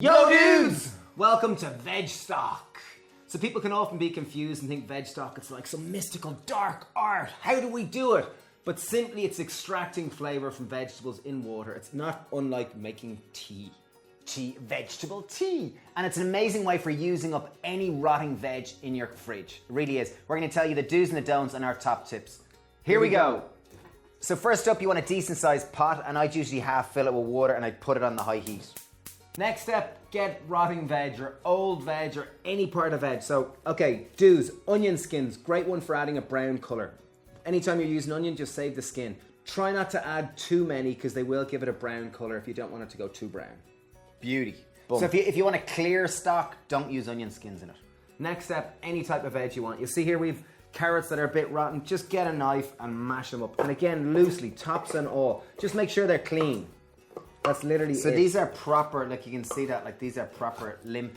Yo dudes! Welcome to Veg Stock. So people can often be confused and think veg stock it's like some mystical dark art. How do we do it? But simply it's extracting flavour from vegetables in water. It's not unlike making tea. Vegetable tea. And it's an amazing way for using up any rotting veg in your fridge. It really is. We're going to tell you the do's and the don'ts and our top tips. Here we go. So first up, you want a decent sized pot, and I'd usually half fill it with water and I'd put it on the high heat. Next step, get rotting veg or old veg or any part of veg. So, okay, do's, onion skins, great one for adding a brown colour. Anytime you're using onion, just save the skin. Try not to add too many because they will give it a brown colour if you don't want it to go too brown. Beauty. Boom. So if you want a clear stock, don't use onion skins in it. Next step, any type of veg you want. You'll see here we've carrots that are a bit rotten. Just get a knife and mash them up. And again, loosely, tops and all. Just make sure they're clean. That's literally So these are proper, like you can see that, like these are proper limp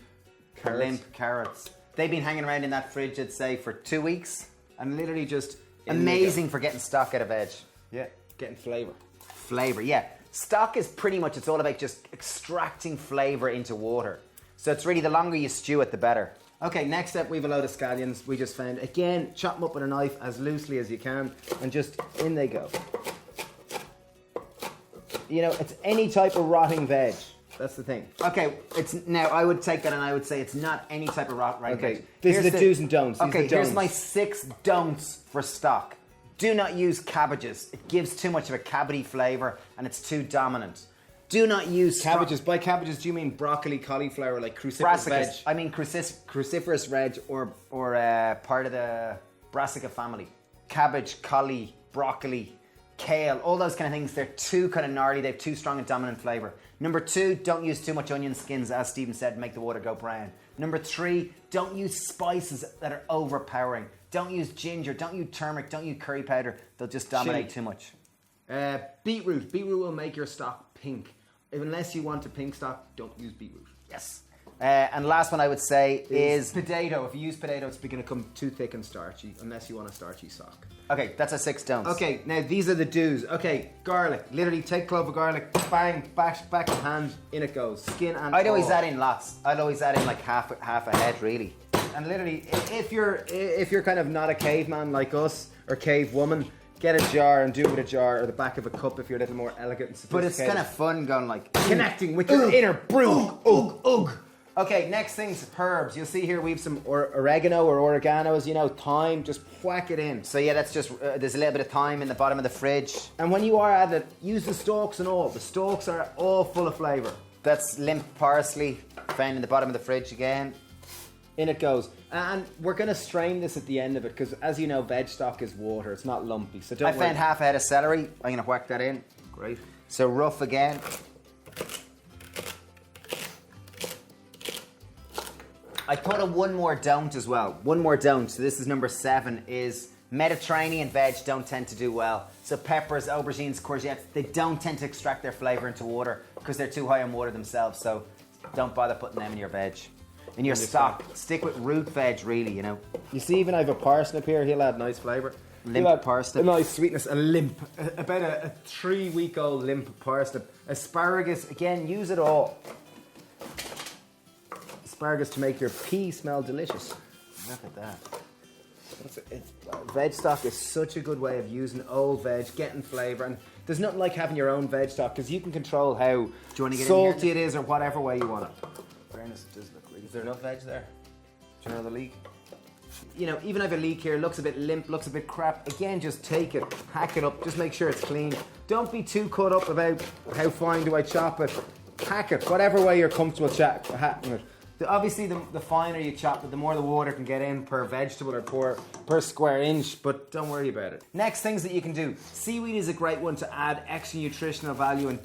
carrots. They've been hanging around in that fridge, I'd say, for 2 weeks. And literally just amazing for getting stock out of veg. Yeah, getting flavour. Flavour, yeah. Stock is pretty much, it's all about just extracting flavour into water. So it's really, the longer you stew it, the better. Okay, next step, we have a load of scallions we just found. Again, chop them up with a knife as loosely as you can, and just in they go. You know, it's any type of rotting veg. That's the thing. Okay, now I would take that and I would say it's not any type of rotting veg. This is the do's and don'ts. Okay, here's my 6 don'ts for stock. Do not use cabbages. It gives too much of a cabbagey flavour and it's too dominant. Do not use cabbages. By cabbages, do you mean broccoli, cauliflower, like cruciferous veg? I mean cruciferous veg or part of the brassica family. Cabbage, collie, broccoli, kale, all those kind of things. They're too kind of gnarly. They have too strong a dominant flavour. Number 2, don't use too much onion skins, as Stephen said, make the water go brown. Number 3, don't use spices that are overpowering. Don't use ginger, don't use turmeric, don't use curry powder. They'll just dominate too much. Beetroot. Beetroot will make your stock pink. Unless you want a pink stock, don't use beetroot. Yes. And last one I would say is potato. If you use potato, it's going to come too thick and starchy, unless you want a starchy stock. Okay, that's a 6 don'ts. Okay, now these are the do's. Okay, garlic. Literally take a clove of garlic, bang, back of hand, in it goes. Skin and I'd always add in lots. I'd always add in like half a head, really. And literally, if you're kind of not a caveman like us, or cave woman, get a jar and do it with a jar, or the back of a cup if you're a little more elegant and sophisticated. But it's kind of fun going like connecting with your inner brew. Okay, next thing's herbs. You'll see here we have some oregano or oregano, as you know, thyme. Just whack it in. So yeah, that's just, there's a little bit of thyme in the bottom of the fridge. And when you are at it, use the stalks and all. The stalks are all full of flavour. That's limp parsley, found in the bottom of the fridge again. In it goes. And we're going to strain this at the end of it, because as you know, veg stock is water. It's not lumpy. So don't worry. I found half a head of celery. I'm going to whack that in. Great. So rough again. I thought of one more don't as well. One more don't. So this is number 7, is Mediterranean veg don't tend to do well. So peppers, aubergines, courgettes, they don't tend to extract their flavour into water because they're too high in water themselves. So don't bother putting them in your veg. In your stock. Stick with root veg, really, you know. You see, even I have a parsnip here. He'll add nice flavour. Limp parsnip. A nice sweetness. A limp. About a 3-week-old limp parsnip. Asparagus. Again, use it all. Asparagus to make your pea smell delicious. Look at that. Veg stock is such a good way of using old veg, getting flavour, and there's nothing like having your own veg stock because you can control how salty it is or whatever way you want it. Fairness, it does look really. Is there enough veg there? Do you know the leek? You know, even if a leek here looks a bit limp, looks a bit crap, again, just take it, hack it up, just make sure it's clean. Don't be too caught up about how fine do I chop it. Hack it, whatever way you're comfortable hacking it. Obviously, the finer you chop it, the more the water can get in per vegetable or per square inch, but don't worry about it. Next things that you can do. Seaweed is a great one to add extra nutritional value and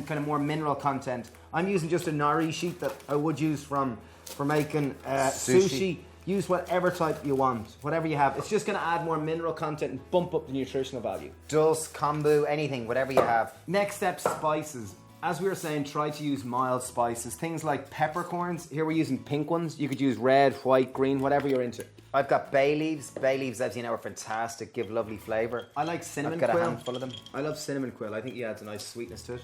kind of more mineral content. I'm using just a nori sheet that I would use for making sushi. Use whatever type you want, whatever you have. It's just going to add more mineral content and bump up the nutritional value. Dulse, kombu, anything, whatever you have. Next step, spices. As we were saying, try to use mild spices. Things like peppercorns. Here we're using pink ones. You could use red, white, green, whatever you're into. I've got bay leaves. Bay leaves, as you know, are fantastic. Give lovely flavour. I like cinnamon quill. I've got a handful of them. I love cinnamon quill. I think he adds a nice sweetness to it.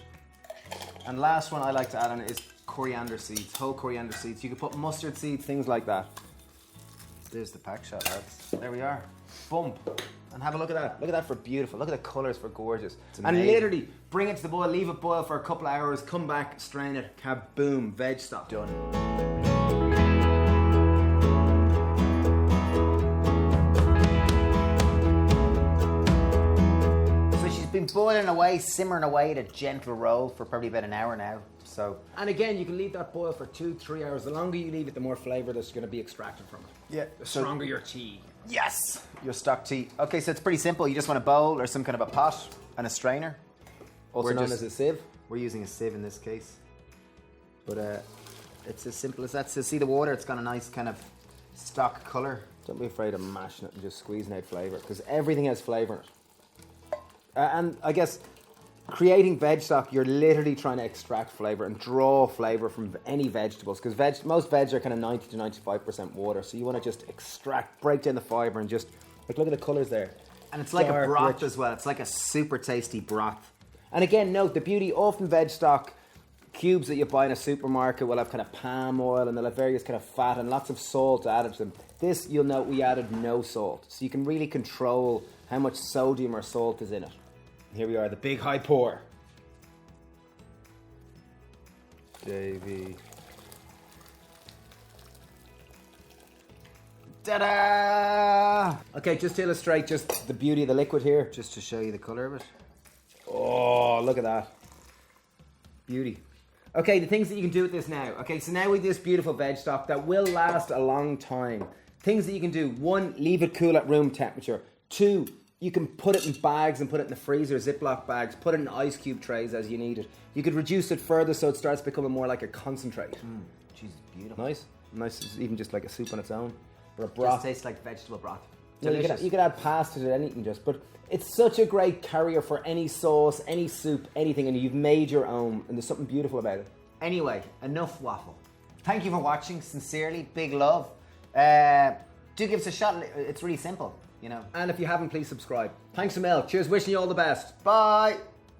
And last one I like to add on is coriander seeds, whole coriander seeds. You can put mustard seeds, things like that. There's the pack shot, lads. There we are. Bump. And have a look at that. Look at that for beautiful. Look at the colours for gorgeous. And amazing. literally bring it to the boil, leave it boil for a couple of hours, come back, strain it, kaboom, veg stock. Done. So she's been boiling away, simmering away at a gentle roll for probably about an hour now. So, And again, you can leave that boil for 2-3 hours. The longer you leave it, the more flavour that's going to be extracted from it. yeah. The stronger your tea. Yes! Your stock tea. Okay, so it's pretty simple. You just want a bowl or some kind of a pot and a strainer. Also known as a sieve. We're using a sieve in this case. But it's as simple as that. So see the water, it's got a nice kind of stock colour. Don't be afraid of mashing it and just squeezing out flavour, because everything has flavour in it. And I guess creating veg stock, you're literally trying to extract flavour and draw flavour from any vegetables, because most veg are kind of 90 to 95% water, so you want to just extract, break down the fibre and just, like, look at the colours there. And it's like Dark, a broth rich. as well. It's like a super tasty broth. And again, note the beauty, often veg stock cubes that you buy in a supermarket will have kind of palm oil and they'll have various kind of fat and lots of salt added to them. This, you'll note, we added no salt, so you can really control how much sodium or salt is in it. Here we are, the big high pour. Davey. Ta-da! Okay, just to illustrate just the beauty of the liquid here. Just to show you the colour of it. Oh, look at that. Beauty. Okay, the things that you can do with this now. Okay, so now with this beautiful veg stock that will last a long time. Things that you can do. 1, leave it cool at room temperature. 2, you can put it in bags and put it in the freezer, Ziploc bags. Put it in ice cube trays as you need it. You could reduce it further so it starts becoming more like a concentrate. Jesus, beautiful. Nice. Nice, it's even just like a soup on its own. Or a Just broth. tastes like vegetable broth. No, Delicious. you could add pasta to anything just, but it's such a great carrier for any sauce, any soup, anything, and you've made your own, and there's something beautiful about it. Anyway, enough waffle. Thank you for watching. Sincerely, big love. Do give us a shot. It's really simple, you know. And if you haven't, please subscribe. Thanks a mil. Cheers, wishing you all the best. Bye.